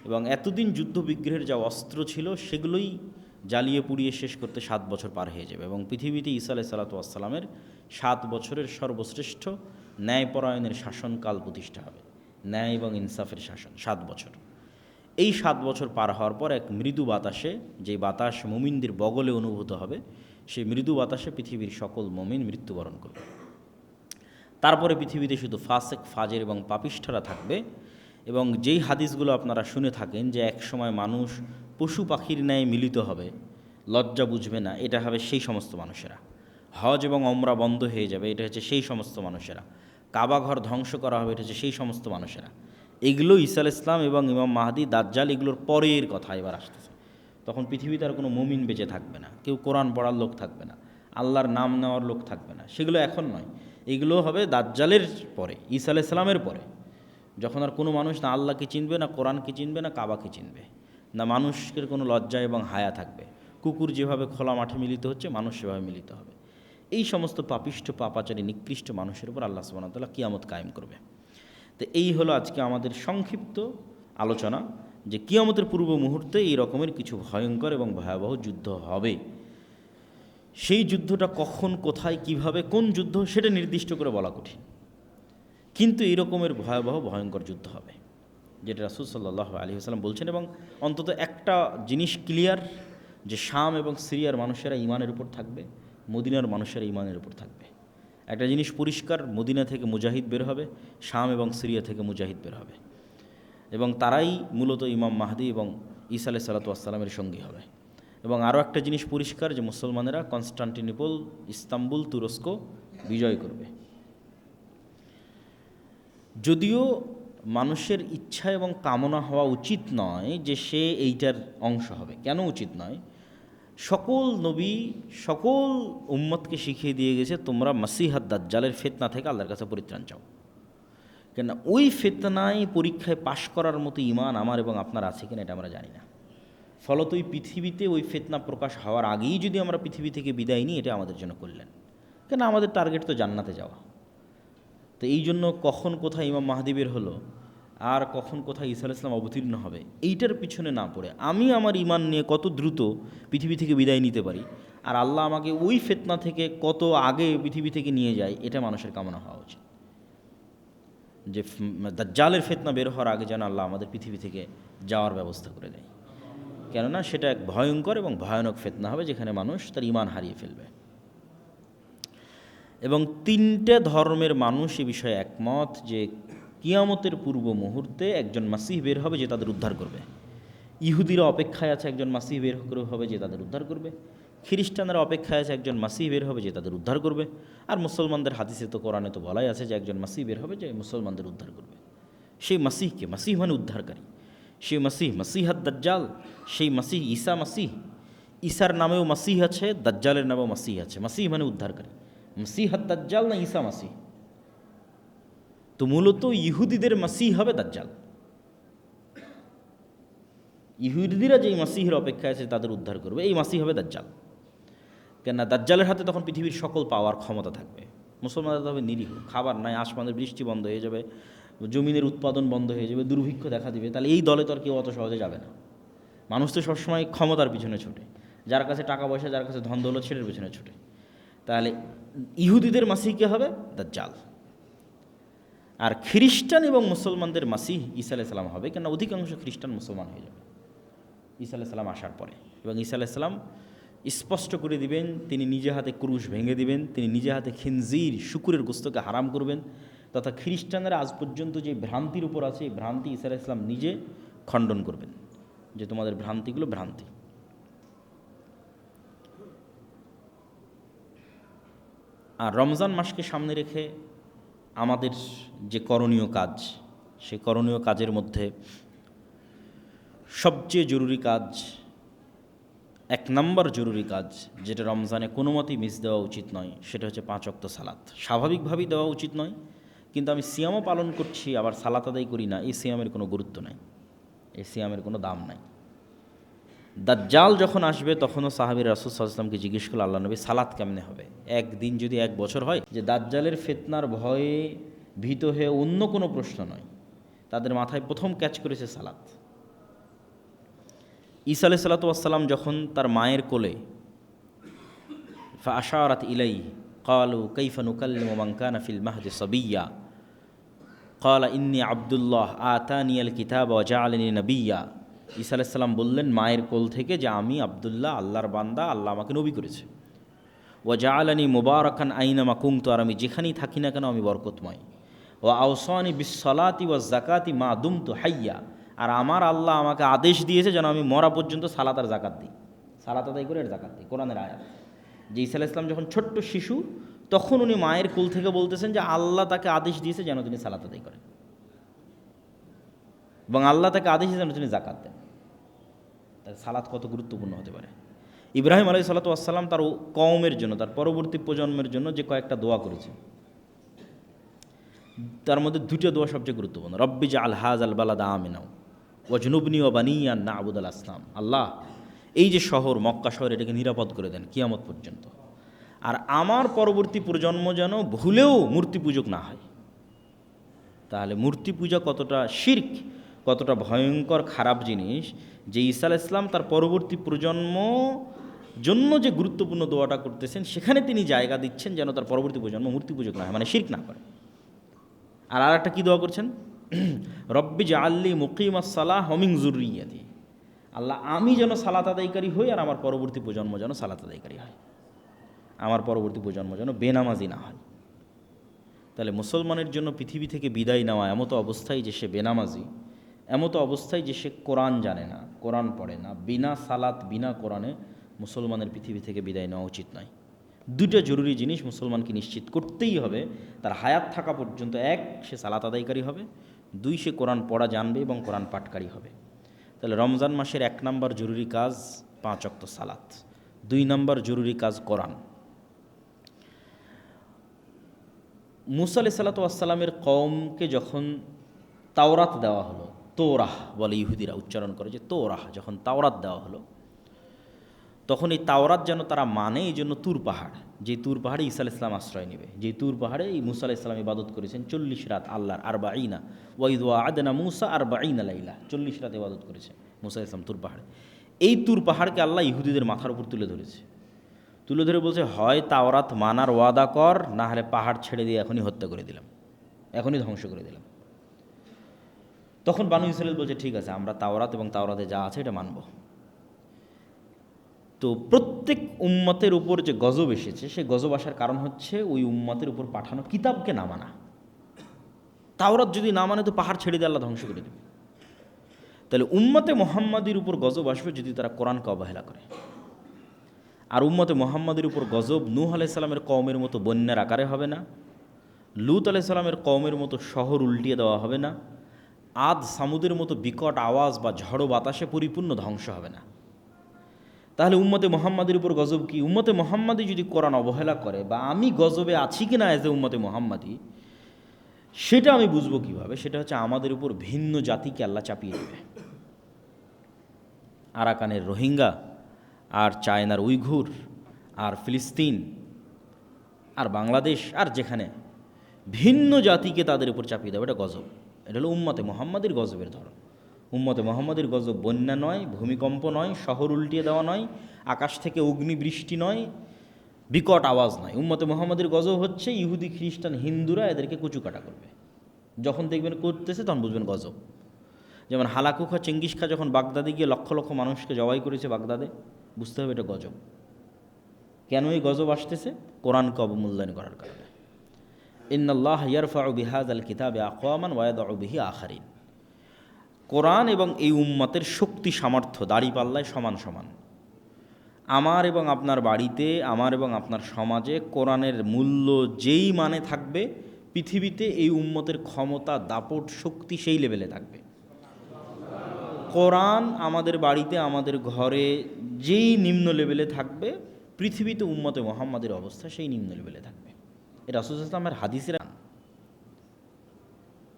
এবং এতদিন যুদ্ধ বিগ্রহের যা অস্ত্র ছিল সেগুলোই জ্বালিয়ে পুড়িয়ে শেষ করতে 7 বছর পার হয়ে যাবে, এবং পৃথিবীতে ঈসা আলাইহিস সালাতু ওয়াস সালামের 7 বছরের সর্বশ্রেষ্ঠ ন্যায়পরায়ণের শাসনকাল প্রতিষ্ঠা হবে, ন্যায় এবং ইনসাফের শাসন 7 বছর। এই 7 বছর পার হওয়ার পর এক মৃদু বাতাসে, যে বাতাস মুমিনদের বগলে অনুভূত হবে, সেই মৃদু বাতাসে পৃথিবীর সকল মুমিন মৃত্যুবরণ করবে। তারপরে পৃথিবীতে শুধু ফাসেক, ফাজের এবং পাপিষ্ঠরা থাকবে। এবং যেই হাদিসগুলো আপনারা শুনে থাকেন যে এক সময় মানুষ পশু পাখির ন্যায় মিলিত হবে, লজ্জা বুঝবে না, এটা হবে সেই সমস্ত মানুষেরা। হজ এবং ওমরা বন্ধ হয়ে যাবে, এটা হচ্ছে সেই সমস্ত মানুষেরা। কাবা ঘর ধ্বংস করা হবে, এটা হচ্ছে সেই সমস্ত মানুষেরা। এগুলো ঈসা আলাইহিস সালাম এবং ইমাম মাহদি, দাজ্জাল, এগুলোর পরের কথা এবার আসতেছে। তখন পৃথিবীতে আর কোনো মুমিন বেঁচে থাকবে না, কেউ কোরআন পড়ার লোক থাকবে না, আল্লাহর নাম নেওয়ার লোক থাকবে না। সেগুলো এখন নয়, এগুলো হবে দাজ্জালের পরে, ঈসা আলাইহিস সালামের পরে, যখন আর কোনো মানুষ না আল্লাহকে চিনবে, না কোরআনকে চিনবে, না কাবাকে চিনবে, না মানুষের কোনো লজ্জা এবং হায়া থাকবে। কুকুর যেভাবে খোলা মাঠে মিলিত হচ্ছে, মানুষ সেভাবে মিলিত হবে। এই সমস্ত পাপিষ্ঠ, পাপাচারী, নিকৃষ্ট মানুষের উপর আল্লাহ সুবহানাহু ওয়া তাআলা কিয়ামত কায়েম করবে। তো এই হলো আজকে আমাদের সংক্ষিপ্ত আলোচনা যে কিয়ামতের পূর্ব মুহূর্তে এই রকমের কিছু ভয়ঙ্কর এবং ভয়াবহ যুদ্ধ হবে। সেই যুদ্ধটা কখন, কোথায়, কিভাবে, কোন যুদ্ধ, সেটা নির্দিষ্ট করে বলা কঠিন, কিন্তু এই রকমের ভয়াবহ ভয়ঙ্কর যুদ্ধ হবে, যেটা রাসূল সাল্লাল্লাহু আলাইহি ওয়াসাল্লাম বলছেন। এবং অন্তত একটা জিনিস ক্লিয়ার, যে শাম এবং সিরিয়ার মানুষেরা ঈমানের উপর থাকবে, মদিনার মানুষেরা ঈমানের উপর থাকবে। একটা জিনিস পরিষ্কার, মদিনা থেকে মুজাহিদ বের হবে, শাম এবং সিরিয়া থেকে মুজাহিদ বের হবে, এবং তারাই মূলত ইমাম মাহদি এবং ঈসা আলাইহিস সালাতু ওয়াস সালামের সঙ্গী হবে। এবং আরও একটা জিনিস পরিষ্কার, যে মুসলমানেরা কনস্টান্টিনোপল, ইস্তাম্বুল, তুরস্ক বিজয় করবে। যদিও মানুষের ইচ্ছা এবং কামনা হওয়া উচিত নয় যে সে এইটার অংশ হবে। কেন উচিত নয়? সকল নবী সকল উম্মতকে শিখিয়ে দিয়ে গেছে, তোমরা মাসিহাদ দাজ্জালের ফিতনা থেকে আল্লাহর কাছে পরিত্রাণ চাও। কেন ওই ফিতনায় পরীক্ষায় পাশ করার মতো ঈমান আমার এবং আপনার আছে কিনা এটা আমরা জানি না। ফলত ওই পৃথিবীতে ওই ফিতনা প্রকাশ হওয়ার আগেই যদি আমরা পৃথিবী থেকে বিদায় নিই, এটা আমাদের জন্য করলেন। কেন আমাদের টার্গেট তো জান্নাতে যাওয়া। তো এই জন্য কখন কোথায় ইমাম মাহদি বের হলো, আর কখন কোথায় ঈসা আলাইহিস সালাম অবতীর্ণ হবে, এইটার পিছনে না পড়ে আমি আমার ঈমান নিয়ে কত দ্রুত পৃথিবী থেকে বিদায় নিতে পারি, আর আল্লাহ আমাকে ওই ফিতনা থেকে কত আগে পৃথিবী থেকে নিয়ে যায়, এটা মানুষের কামনা হওয়া উচিত। যে দাজ্জালের ফিতনা বের হওয়ার আগে যেন আল্লাহ আমাদের পৃথিবী থেকে যাওয়ার ব্যবস্থা করে দেয়। কেননা সেটা এক ভয়ঙ্কর এবং ভয়ানক ফিতনা হবে, যেখানে মানুষ তার ঈমান হারিয়ে ফেলবে। এবং 3টে ধর্মের মানুষ এ বিষয়ে একমত যে কিয়ামতের পূর্ব মুহূর্তে একজন মাসিহ বের হবে যে তাদের উদ্ধার করবে। ইহুদিরা অপেক্ষায় আছে একজন মাসিহ বের হবে যে তাদের উদ্ধার করবে, খ্রিস্টানরা অপেক্ষায় আছে একজন মাসিহ বের হবে যে তাদের উদ্ধার করবে, আর মুসলমানদের হাদিসে তো, কোরআনে তো বলাই আছে যে একজন মাসিহ বের হবে যে মুসলমানদের উদ্ধার করবে। সেই মাসিহকে, মাসিহ মানে উদ্ধারকারী, সেই মাসিহ, মাসিহাদ দাজ্জাল, সেই মাসিহ ঈসা মাসিহ। ঈসার নামেও মাসিহ আছে, দাজ্জালের নামেও মাসিহ আছে। মাসিহ মানে উদ্ধারকারী। মাসিহাদ দাজ্জাল না ঈসা মাসিহ? তো মূলত ইহুদিদের মাসিহ হবে দাজ্জাল। ইহুদিরা যেই মাসিহের অপেক্ষায় আছে তাদের উদ্ধার করবে, এই মাসিহ হবে দাজ্জাল। কেননা দাজ্জালের হাতে তখন পৃথিবীর সকল পাওয়ার ক্ষমতা থাকবে। মুসলমানরা হবে নিরীহ, খাবার নাই, আসমানের বৃষ্টি বন্ধ হয়ে যাবে, জমিনের উৎপাদন বন্ধ হয়ে যাবে, দুর্ভিক্ষ দেখা দিবে। তাহলে এই দলে তো আর কেউ অত সহজে যাবে না। মানুষ তো সবসময় ক্ষমতার পিছনে ছুটে, যার কাছে টাকা পয়সা, যার কাছে ধন দৌলত, সেটার পিছনে ছুটে। তাহলে ইহুদিদের মাসিহকে হবে দাজ্জাল, আর খ্রিস্টান এবং মুসলমানদের মাসিহ ঈসা আলাইহিস সালাম হবে। কেন অধিকাংশ খ্রিস্টান মুসলমান হয়ে যাবে ঈসা আলাইহিস সালাম আসার পরে। এবং ঈসা আলাইহিস সালাম স্পষ্ট করে দিবেন, তিনি নিজে হাতে ক্রুশ ভেঙে দিবেন, তিনি নিজে হাতে খিনজির, শুকুরের গোস্তকে হারাম করবেন, তথা খ্রিস্টানরা আজ পর্যন্ত যে ভ্রান্তির উপর আছে, এই ভ্রান্তি ঈসা আলাইহিস সালাম নিজে খণ্ডন করবেন, যে তোমাদের ভ্রান্তিগুলো ভ্রান্তি। আর রমজান মাসকে সামনে রেখে আমাদের যে করণীয় কাজ, সেই করণীয় কাজের মধ্যে সবচেয়ে জরুরি কাজ, 1 নম্বর জরুরি কাজ, যেটা রমজানে কোনো মতেই মিস দেওয়া উচিত নয়, সেটা হচ্ছে 5 ওয়াক্ত সালাত। স্বাভাবিকভাবেই দেওয়া উচিত নয়, কিন্তু আমি সিয়ামও পালন করছি আবার সালাত আদায় করি না, এই সিয়ামের কোনো গুরুত্ব নাই, এই সিয়ামের কোনো দাম নাই। দাজ্জাল যখন আসবে তখনও সাহাবীর রাসূল সাল্লাল্লাহু আলাইহি ওয়াসাল্লামকে জিজ্ঞেস করল, আল্লাহ নবী সালাত কেমনে হবে? একদিন যদি 1 বছর হয়। যে দাজ্জালের ফিতনার ভয়ে ভীত হয়ে অন্য কোনো প্রশ্ন নয়, তাদের মাথায় প্রথম ক্যাচ করেছে সালাত। ঈসা আলাইহিস সালাতু ওয়াস সালাম যখন তার মায়ের কোলে, ফাআশারাত ইলাইহি ক্বালু কাইফা নুকাল্লিমু মান কানা ফিল মাহদি সাবিয়্যা ক্বালা ইন্নী আব্দুল্লাহ আতানিয়াল কিতাবা ওয়া জাআলানি নাবিয়্যা ঈসা আলাইহিস সালাম বললেন মায়ের কোল থেকে যে আমি আব্দুল্লাহ, আল্লাহর বান্দা, আল্লাহ আমাকে নবী করেছে। ওয়া জাআলানি মুবারাকান আইনামা কুনতু, আর আমি যেখানেই থাকি না কেন আমি বরকতময়। ওয়া আওসানি বিসসালাতি ওয়াজ যাকাতি মা দুমতু হাইয়া, আর আমার আল্লাহ আমাকে আদেশ দিয়েছে যেন আমি মরা পর্যন্ত সালাত আর যাকাত দিই, সালাত আদায় করে আর যাকাত দিই। কোরআনের আয়াত। যে ঈসা আলাইহিস সালাম যখন ছোট্ট শিশু, তখন উনি মায়ের কোল থেকে বলতেছেন যে আল্লাহ তাকে আদেশ দিয়েছে যেন তিনি সালাত আদায় করেন, এবং আল্লাহ তাকে আদেশ দিয়েছে যেন তিনি যাকাত দেন। তার সালাত কত গুরুত্বপূর্ণ হতে পারে। ইব্রাহিম আলাইহিস সালাতু ওয়াস সালাম তার কওমের জন্য, তার পরবর্তী প্রজন্মের জন্য যে কয়েকটা দোয়া করেছেন, তার মধ্যে দুটো দোয়া সবচেয়ে গুরুত্বপূর্ণ। রব্বি জাআল হাযাল বালাদা আমিনাও ওয়াজনুবনি ওয়া বানিয়া আন না'বুদাল আসনাম। আল্লাহ, এই যে শহর মক্কা শহর, এটাকে নিরাপদ করে দেন কিয়ামত পর্যন্ত, আর আমার পরবর্তী প্রজন্ম যেন ভুলেও মূর্তি পূজক না হয়। তাহলে মূর্তি পূজা কতটা শিরক, কতটা ভয়ঙ্কর খারাপ জিনিস, যে ঈসা আলাইহিস সালাম তার পরবর্তী প্রজন্ম জন্য যে গুরুত্বপূর্ণ দোয়াটা করতেছেন, সেখানে তিনি জায়গা দিচ্ছেন যেন তার পরবর্তী প্রজন্ম মূর্তি পূজক না হয়, মানে শিরক না করে। আর একটা কী দোয়া করছেন? রব্বি জাআল্লি মুকিমাস সালাহ ওয়া মিন যুররিয়াতি। আল্লাহ, আমি যেন সালাত আদায়কারী হই আর আমার পরবর্তী প্রজন্ম যেন সালাত আদায়কারী হয়, আমার পরবর্তী প্রজন্ম যেন বেনামাজি না হয়। তাহলে মুসলমানের জন্য পৃথিবী থেকে বিদায় নেওয়া এমতো অবস্থায় যে সে বেনামাজি, এমতো অবস্থায় যে সে কোরআন জানে না, কোরআন পড়ে না, বিনা সালাত বিনা কোরআনে মুসলমানের পৃথিবী থেকে বিদায় নেওয়া উচিত নয়। দুটো জরুরি জিনিস মুসলমানকে নিশ্চিত করতেই হবে তার হায়াত থাকা পর্যন্ত। এক, সে সালাত আদায়কারী হবে। দুই, সে কোরআন পড়া জানবে এবং কোরআন পাঠকারী হবে। তাহলে রমজান মাসের 1 নম্বর জরুরি কাজ 5 ওয়াক্ত সালাত, 2 নম্বর জরুরি কাজ কোরআন। মুসা আলাইহিস সালাতু ওয়াস সালামের কওমকে যখন তাওরাত দেওয়া হলো, তোরাহ বলে ইহুদিরা উচ্চারণ করে, যে তোরাহ, যখন তাওরাত দেওয়া হলো, তখন এই তাওরাত যেন তারা মানে, এই জন্য তুর পাহাড়, যে তুর পাহাড়ে ঈসা আলাইহিস সালাম আশ্রয় নেবে, যে তুর পাহাড়ে এই মুসা আলাইহিস সালাম ইবাদত করেছেন 40 রাত আল্লাহর, আরবাঈনা ওয়াইদ ওয়া'আদনা মুসা আরবাঈনা লাইলা, 40 রাত ইবাদত করেছে মুসা আলাইহিস সালাম তুর পাহাড়ে। এই তুর পাহাড়কে আল্লাহ ইহুদিদের মাথার উপর তুলে ধরেছে, তুলে ধরে বলছে, হয় তাওরাত মানার ওয়াদা কর, না হলে পাহাড় ছেড়ে দিয়ে এখনই হত্যা করে দিলাম, এখনই ধ্বংস করে দিলাম। তখন বানু ইসরাঈল বলছে, ঠিক আছে, আমরা তাওরাত এবং তাওরাতে যা আছে এটা মানব। তো প্রত্যেক উম্মতের উপর যে গজব এসেছে, সেই গজব আসার কারণ হচ্ছে ওই উম্মতের উপর পাঠানো কিতাবকে না মানা। তাওরাত যদি না মানে তো পাহাড় ছেড়ে দিয়ে আল্লাহ ধ্বংস করে দেবে। তাহলে উম্মতে মুহাম্মাদির উপর গজব আসবে যদি তারা কোরআনকে অবহেলা করে। আর উম্মতে মুহাম্মাদের উপর গজব নূহ আলাইহিস সালামের কওমের মতো বন্যার আকারে হবে না, লূত আলাইহিস সালামের কওমের মতো শহর উল্টিয়ে দেওয়া হবে না, আদ সামুদের মতো বিকট আওয়াজ বা ঝড়ো বাতাসে পরিপূর্ণ ধ্বংস হবে না। তাহলে উম্মতে মুহাম্মাদের উপর গজব কি? উম্মতে মুহাম্মাদি যদি কোরআন অবহেলা করে, বা আমি গজবে আছি কি না এজ এ উম্মতে মুহাম্মাদি, সেটা আমি বুঝবো কিভাবে? সেটা হচ্ছে আমাদের উপর ভিন্ন জাতিকে আল্লাহ চাপিয়ে দেবে। আরাকানের রোহিঙ্গা, আর চায়নার উইঘুর, আর ফিলিস্তিন, আর বাংলাদেশ, আর যেখানে ভিন্ন জাতিকে তাদের উপর চাপিয়ে দেবে, এটা গজব। এটা হলো উম্মতে মুহাম্মাদির গজবের ধরন। উম্মতে মুহাম্মাদির গজব বন্যা নয়, ভূমিকম্প নয়, শহর উল্টিয়ে দেওয়া নয়, আকাশ থেকে অগ্নিবৃষ্টি নয়, বিকট আওয়াজ নয়। উম্মতে মুহাম্মাদির গজব হচ্ছে ইহুদি, খ্রিস্টান, হিন্দুরা এদেরকে কুচুকাটা করবে। যখন দেখবেন করতেছে তখন বুঝবেন গজব। যেমন হালাকু খা, চেঙ্গিস খা যখন বাগদাদে গিয়ে লক্ষ লক্ষ মানুষকে জবাই করেছে বাগদাদে, বুঝতে হবে এটা গজব। কেন এই গজব আসতেছে? কোরআনকে অবমূল্যায়ন করার কারণে। ইন্নাল্লাহ ইয়ারফাউ বিহাযাল কিতাবি আকওয়ামান ওয়া ইয়াদউ বিহি আখারিন। কোরআন এবং এই উম্মতের শক্তি সামর্থ্য দাড়িপাল্লায় সমান সমান। আমার এবং আপনার বাড়িতে, আমার এবং আপনার সমাজে কোরআনের মূল্য যেই মানে থাকবে, পৃথিবীতে এই উম্মতের ক্ষমতা, দাপট, শক্তি সেই লেভেলে থাকবে। কোরআন আমাদের বাড়িতে, আমাদের ঘরে যেই নিম্ন লেভেলে থাকবে, পৃথিবীতে উম্মতে মুহাম্মাদের অবস্থা সেই নিম্ন লেভেলে থাকবে। এটা রাসূল সাল্লাল্লাহু আলাইহি ওয়াসাল্লামের হাদিসের।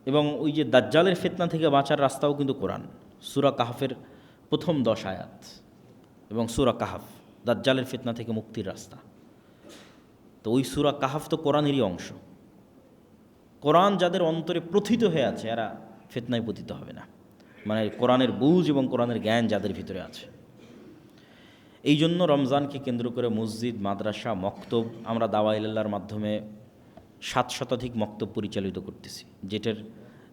এবং ওই যে দাজ্জালের ফিতনা থেকে বাঁচার রাস্তাও কিন্তু কোরআন। সূরা কাহফের প্রথম 10 আয়াত এবং সূরা কাহফ দাজ্জালের ফিতনা থেকে মুক্তির রাস্তা। তো ওই সূরা কাহফ তো কোরআনেরই অংশ। কোরআন যাদের অন্তরে প্রথিত হয়ে আছে, এরা ফিতনায় পতিত হবে না। মানে কোরআনের বুঝ এবং কোরআনের জ্ঞান যাদের ভিতরে আছে। এই জন্য রমজানকে কেন্দ্র করে মসজিদ, মাদ্রাসা, মক্তব, আমরা দাওয়া ইলাল্লাহর মাধ্যমে 7 শতাধিক মক্তব পরিচালিত করতেছি, যেটার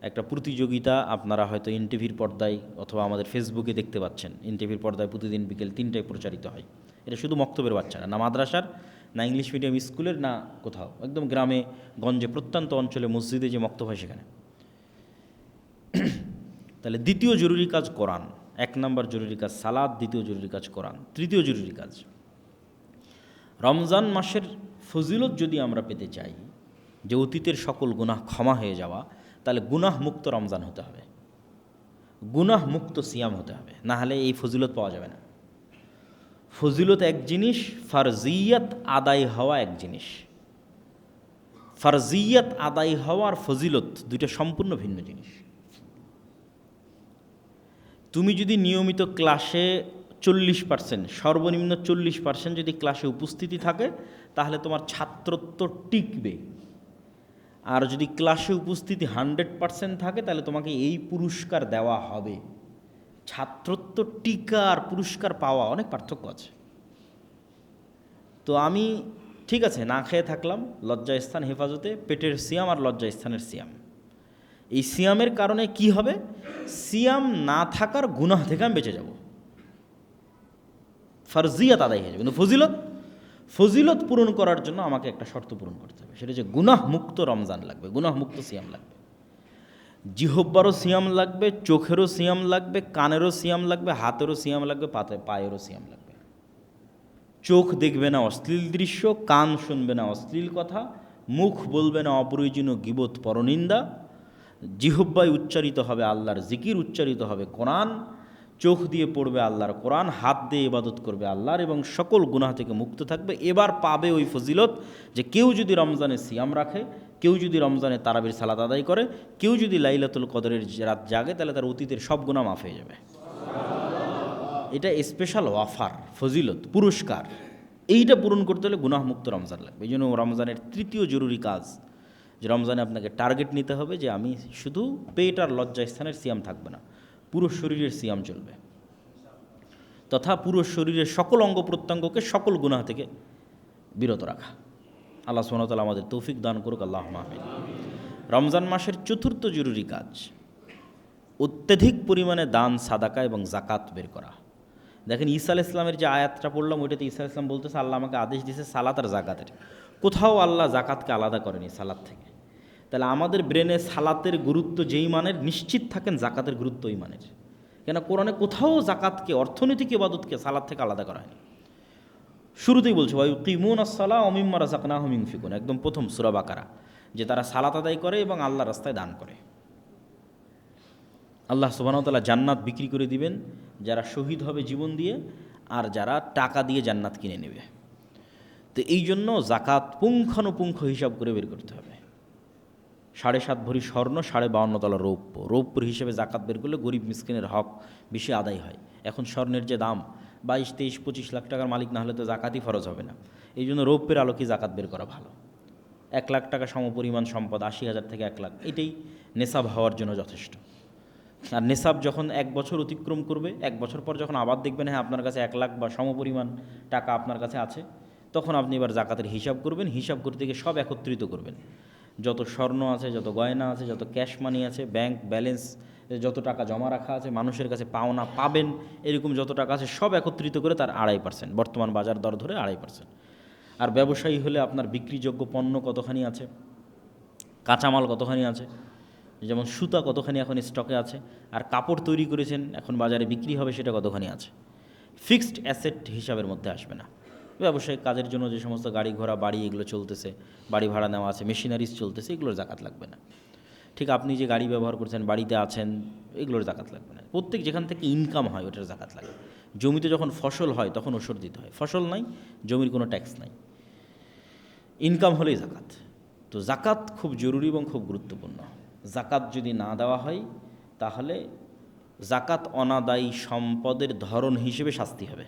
একটা প্রতিযোগিতা আপনারা হয়তো এনটিভির পর্দায় অথবা আমাদের ফেসবুকে দেখতে পাচ্ছেন। এনটিভির পর্দায় প্রতিদিন বিকেল 3টায় প্রচারিত হয়। এটা শুধু মক্তবের বাচ্চারা, না মাদ্রাসার, না ইংলিশ মিডিয়াম স্কুলের, না কোথাও, একদম গ্রামে গঞ্জে প্রত্যন্ত অঞ্চলে মসজিদে যে মক্তব হয় সেখানে। তাহলে দ্বিতীয় জরুরি কাজ কোরআন, 1 নম্বর জরুরি কাজ সালাত, দ্বিতীয় জরুরি কাজ কোরআন, তৃতীয় জরুরি কাজ রমজান মাসের ফজিলত যদি আমরা পেতে চাই, যে অতীতের সকল গুনাহ ক্ষমা হয়ে যাওয়া, তাহলে গুনাহ মুক্ত রমজান হতে হবে, গুনাহ মুক্ত সিয়াম হতে হবে, না হলে এই ফজিলত পাওয়া যাবে না। ফজিলত এক জিনিস, ফারজিয়াত আদায় হওয়া এক জিনিস। ফারজিয়াত আদায় হওয়ার ফজিলত দুইটা সম্পূর্ণ ভিন্ন জিনিস। তুমি যদি নিয়মিত ক্লাসে 40%, সর্বনিম্ন 40% যদি ক্লাসে উপস্থিতি থাকে, তাহলে তোমার ছাত্রত্ব টিকবে। আর যদি ক্লাসে উপস্থিতি 100% থাকে, তাহলে তোমাকে এই পুরস্কার দেওয়া হবে। ছাত্রত্ব টিকা আর পুরস্কার পাওয়া অনেক পার্থক্য আছে। তো আমি ঠিক আছে না খেয়ে থাকলাম, লজ্জাস্থান হেফাজতে, পেটের সিয়াম আর লজ্জাস্থানের সিয়াম। এই সিয়ামের কারণে কি হবে? সিয়াম না থাকার গুনাহ থেকে আমি বেঁচে যাব, ফারজিয়াত আদায় হয়ে যাবে। কিন্তু ফজিলত পূরণ করার জন্য আমাকে একটা শর্ত পূরণ করতে হবে, সেটা হচ্ছে গুনাহ মুক্ত রমজান লাগবে, গুনাহ মুক্ত সিয়াম লাগবে। জিহব্বারও সিয়াম লাগবে, চোখেরও সিয়াম লাগবে, কানেরও সিয়াম লাগবে, হাতেরও সিয়াম লাগবে, পায়েরও সিয়াম লাগবে। চোখ দেখবে না অশ্লীল দৃশ্য, কান শুনবে না অশ্লীল কথা, মুখ বলবে না অপ্রয়োজনীয় গীবত পরনিন্দা, জিহব্বায় উচ্চারিত হবে আল্লাহর জিকির, উচ্চারিত হবে কোরআন, চোখ দিয়ে পড়বে আল্লাহর কোরআন, হাত দিয়ে ইবাদত করবে আল্লাহর, এবং সকল গুনাহ থেকে মুক্ত থাকবে। এবার পাবে ওই ফজিলত যে কেউ যদি রমজানে সিয়াম রাখে, কেউ যদি রমজানে তারাবির সালাত আদায় করে, কেউ যদি লাইলাতুল কদরের রাত জাগে, তাহলে তার অতীতের সব গুনাহ মাফ হয়ে যাবে। এটা স্পেশাল অফার, ফজিলত, পুরস্কার। এইটা পূরণ করতে হলে গুনাহ মুক্ত রমজান লাগবে। এই জন্য রমজানের তৃতীয় জরুরি কাজ, যে রমজানে আপনাকে টার্গেট নিতে হবে যে আমি শুধু পেট আর লজ্জাস্থানের সিয়াম থাকবে না, পুরো শরীরের সিয়াম চলবে, তথা পুরো শরীরের সকল অঙ্গ প্রত্যঙ্গকে সকল গুনাহ থেকে বিরত রাখা। আল্লাহ সুবহানাহু ওয়া তাআলা আমাদের তৌফিক দান করুক, আল্লাহুম্মা আমিন। রমজান মাসের চতুর্থ জরুরি কাজ অত্যধিক পরিমাণে দান, সাদাকা এবং জাকাত বের করা। দেখেন ঈসা আলাইহিস সালামের যে আয়াতটা পড়লাম, ওইটাতে ঈসা আলাইহিস সালাম বলতেছে আল্লাহ আমাকে আদেশ দিয়েছে সালাত আর জাকাতের, কোথাও আল্লাহ জাকাতকে আলাদা করেনি সালাত থেকে। তাহলে আমাদের ব্রেনে সালাতের গুরুত্ব যেই মানের, নিশ্চিত থাকেন জাকাতের গুরুত্ব ওই মানের। কেন কোরআনে কোথাও জাকাতকে, অর্থনৈতিক ইবাদতকে সালাত থেকে আলাদা করা হয়নি। শুরুতেই বলছে ওয়ায়ুকিমুনাস সালাহ ওয়া মিম্মা রাযাকনাহুম ইউনফিকুন, একদম প্রথম সূরা বাকারা, যে তারা সালাত আদায় করে এবং আল্লাহর রাস্তায় দান করে। আল্লাহ সুবহানাহু ওয়া তাআলা জান্নাত বিক্রি করে দিবেন যারা শহীদ হবে জীবন দিয়ে, আর যারা টাকা দিয়ে জান্নাত কিনে নেবে। তো এই জন্য জাকাত পুঙ্খানুপুঙ্খ হিসাব করে বের করতে হবে। 7.5 ভরি স্বর্ণ, 52.5 তলা রৌপ্য, রৌপ্যর হিসেবে জাকাত বের করলে গরিব মিসকিনের হক বেশি আদায় হয়। এখন স্বর্ণের যে দাম 22, 23, 25 লাখ টাকার মালিক না হলে তো জাকাতই ফরজ হবে না। এই জন্য রৌপ্যের আলোকে জাকাত বের করা ভালো। 1 লাখ টাকা সমপরিমাণ সম্পদ, 80,000 থেকে 1 লাখ, এটাই নেশাব হওয়ার জন্য যথেষ্ট। আর নেশাব যখন 1 বছর অতিক্রম করবে, 1 বছর পর যখন আবার দেখবেন হ্যাঁ আপনার কাছে 1 লাখ বা সমপরিমাণ টাকা আপনার কাছে আছে, তখন আপনি এবার জাকাতের হিসাব করবেন। হিসাব করতে গিয়ে সব একত্রিত করবেন, যত স্বর্ণ আছে, যত গয়না আছে, যত ক্যাশ মানি আছে, ব্যাংক ব্যালেন্স, যত টাকা জমা রাখা আছে, মানুষের কাছে পাওনা পাবেন এরকম যত টাকা আছে, সব একত্রিত করে তার 2.5%, বর্তমান বাজার দর ধরে 2.5%। আর ব্যবসায়ী হলে আপনার বিক্রিযোগ্য পণ্য কতখানি আছে, কাঁচামাল কতখানি আছে, যেমন সুতা কতখানি এখন স্টকে আছে, আর কাপড় তৈরি করেছেন এখন বাজারে বিক্রি হবে সেটা কতখানি আছে, ফিক্সড অ্যাসেট হিসাবের মধ্যে আসবে না। ব্যবসায়িক কাজের জন্য যে সমস্ত গাড়ি ঘোড়া বাড়ি এগুলো চলতেছে, বাড়ি ভাড়া নেওয়া আছে, মেশিনারিজ চলতেছে, এগুলোর জাকাত লাগবে না। ঠিক আপনি যে গাড়ি ব্যবহার করছেন, বাড়িতে আছেন, এগুলোর জাকাত লাগবে না। প্রত্যেক যেখান থেকে ইনকাম হয় ওটার জাকাত লাগে। জমিতে যখন ফসল হয় তখন ওষুধ দিতে হয়, ফসল নাই, জমির কোনো ট্যাক্স নাই, ইনকাম হলেই জাকাত। তো জাকাত খুব জরুরি এবং খুব গুরুত্বপূর্ণ। জাকাত যদি না দেওয়া হয় তাহলে জাকাত অনাদায়ী সম্পদের ধরন হিসেবে শাস্তি হবে।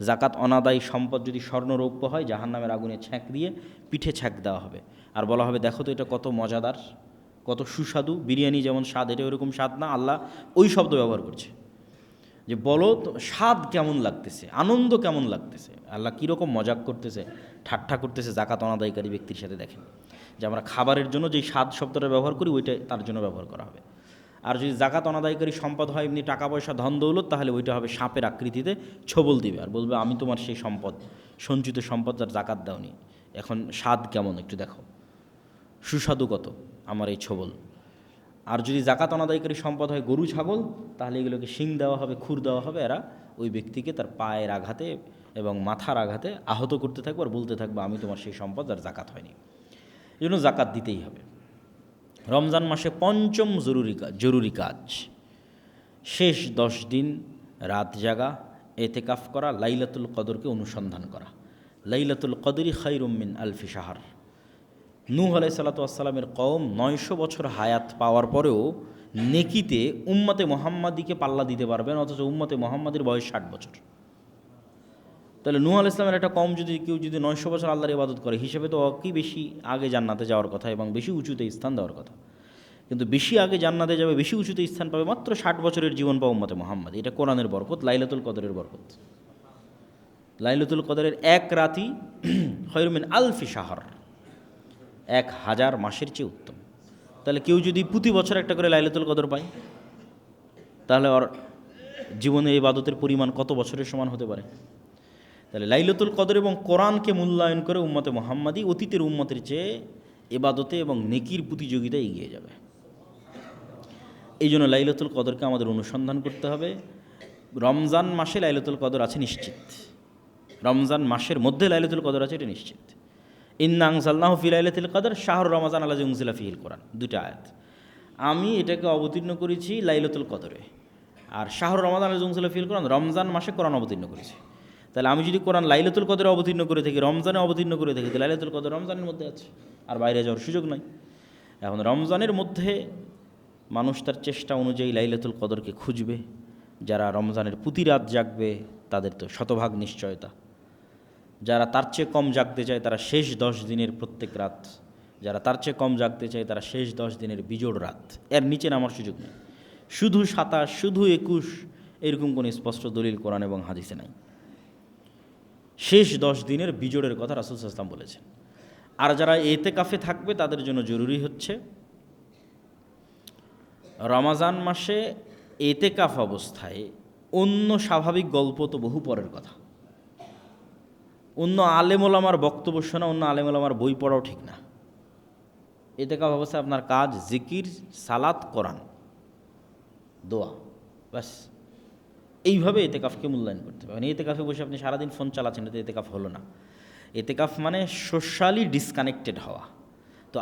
জাকাত অনাদায়ী সম্পদ যদি স্বর্ণরৌপ্য হয়, জাহান্নামের আগুনে ছ্যাঁক দিয়ে পিঠে ছ্যাঁক দেওয়া হবে, আর বলা হবে দেখো তো এটা কত মজাদার, কত সুস্বাদু, বিরিয়ানি যেমন স্বাদ এটা ওরকম স্বাদ না। আল্লাহ ওই শব্দ ব্যবহার করছে যে বলো তো স্বাদ কেমন লাগতেছে, আনন্দ কেমন লাগতেছে, আল্লাহ কীরকম মজাক করতেছে, ঠাট্টা করতেছে জাকাত অনাদায়কারী ব্যক্তির সাথে। দেখেন যে আমরা খাবারের জন্য যেই স্বাদ শব্দটা ব্যবহার করি, ওইটা তার জন্য ব্যবহার করা হবে। আর যদি জাকাত অনাদায়কারী সম্পদ হয় এমনি টাকা পয়সা ধন দৌলত, তাহলে ওইটা হবে সাপের আকৃতিতে, ছবল দিবে আর বলবে আমি তোমার সেই সম্পদ, সঞ্চিত সম্পদ যার জাকাত দাওনি, এখন স্বাদ কেমন একটু দেখো, সুস্বাদু কত আমার এই ছবল। আর যদি জাকাত অনাদায়কারী সম্পদ হয় গরু ছাগল, তাহলে এগুলোকে শিং দেওয়া হবে, খুর দেওয়া হবে, এরা ওই ব্যক্তিকে তার পায়ের আঘাতে এবং মাথার আঘাতে আহত করতে থাকবে আর বলতে থাকবে আমি তোমার সেই সম্পদ যার জাকাত হয়নি। এই জন্য জাকাত দিতেই হবে। রমজান মাসে পঞ্চম জরুরি কাজ শেষ 10 দিন রাত জাগা, এতেকাফ করা, লাইলাতুল কদরকে অনুসন্ধান করা। লাইলাতুল কদরি খায়রুম মিন আলফি শাহর। নূহ আলাইহিস সালাতু ওয়াস সালামের কওম 900 বছর হায়াত পাওয়ার পরেও নেকিতে উম্মতে মুহাম্মাদিকে পাল্লা দিতে পারবেন, অথচ উম্মতে মুহাম্মাদের বয়স 60 বছর। তাহলে নূহ আলাইহিস সালামের একটা কওম যদি কেউ 900 বছর আল্লাহর ইবাদত করে, হিসেবে তো কি বেশি আগে জান্নাতে যাওয়ার কথা এবং বেশি উঁচুতে স্থান দেওয়ার কথা। কিন্তু বেশি আগে জান্নাতে যাবে, বেশি উঁচুতে স্থান পাবে মাত্র 60 বছরের জীবন পাওয়া উম্মতে মুহাম্মাদ। এটা কোরআনের বরকত, লাইলাতুল কদরের বরকত। লাইলাতুল কদরের এক রাতই খায়রুম মিন আলফি শাহর, 1000 মাসের চেয়ে উত্তম। তাহলে কেউ যদি প্রতি বছর একটা করে লাইলাতুল কদর পায়, তাহলে ওর জীবনে এই ইবাদতের পরিমাণ কত বছরের সমান হতে পারে। তাহলে লাইলাতুল কদর এবং কোরআনকে মূল্যায়ন করে উম্মতে মুহাম্মাদি অতীতের উম্মতের চেয়ে ইবাদতে এবং নেকির প্রতিযোগিতায় এগিয়ে যাবে। এই জন্য লাইলাতুল কদরকে আমাদের অনুসন্ধান করতে হবে। রমজান মাসে লাইলাতুল কদর আছে নিশ্চিত, রমজান মাসের মধ্যে লাইলাতুল কদর আছে এটা নিশ্চিত। ইন্না আনজালনাহু ফি লাইলাতুল কদর শাহরু রমাজান আল্লাযী উনজিলা ফীহিল কোরআন, দুটো আয়াত। আমি এটাকে অবতীর্ণ করেছি লাইলাতুল কদরে, আর শাহরু রমাজান আল্লাযী উনজিলা ফীহিল কোরআন, রমজান মাসে কোরআন অবতীর্ণ করেছি। তাহলে আমি যদি কোরআন লাইলাতুল কদরে অবতীর্ণ করে থাকি, রমজানে অবতীর্ণ করে থাকি, তাহলে লাইলাতুল কদর রমজানের মধ্যে আছে, আর বাইরে যাওয়ার সুযোগ নাই। এখন রমজানের মধ্যে মানুষ তার চেষ্টা অনুযায়ী লাইলাতুল কদরকে খুঁজবে। যারা রমজানের প্রতি রাত জাগবে তাদের তো শতভাগ নিশ্চয়তা। যারা তার চেয়ে কম জাগতে চায় তারা শেষ 10 দিনের প্রত্যেক রাত, যারা তার চেয়ে কম জাগতে চায় তারা শেষ 10 দিনের বিজোড় রাত, এর নিচে নামার সুযোগ নেই। শুধু 27, শুধু 21 এরকম কোনো স্পষ্ট দলিল কোরআন এবং হাদিসে নাই। শেষ 10 দিনের বিজোড়ের কথা রাসূল সাল্লাল্লাহু আলাইহি ওয়াসাল্লাম বলেছেন। আর যারা এতেকাফে থাকবে তাদের জন্য জরুরি হচ্ছে রমজান মাসে এতেকাফ অবস্থায় অন্য স্বাভাবিক গল্প তো বহু পরের কথা, অন্য আলেম ওলামার বক্তব্য শোনা, অন্য আলেম ওলামার বই পড়াও ঠিক না। এতেকাফ অবস্থায় আপনার কাজ জিকির, সালাত, কোরআন, দোয়া, ব্যাস। এইভাবে এতেকাফকে মূল্যায়ন করতে হবে। মানে এতেকাফে বসে আপনি সারাদিন ফোন চালাচ্ছেন, এতে এতেকাফ হলো না। এতেকাফ মানে সোশ্যালি ডিসকানেক্টেড হওয়া। তো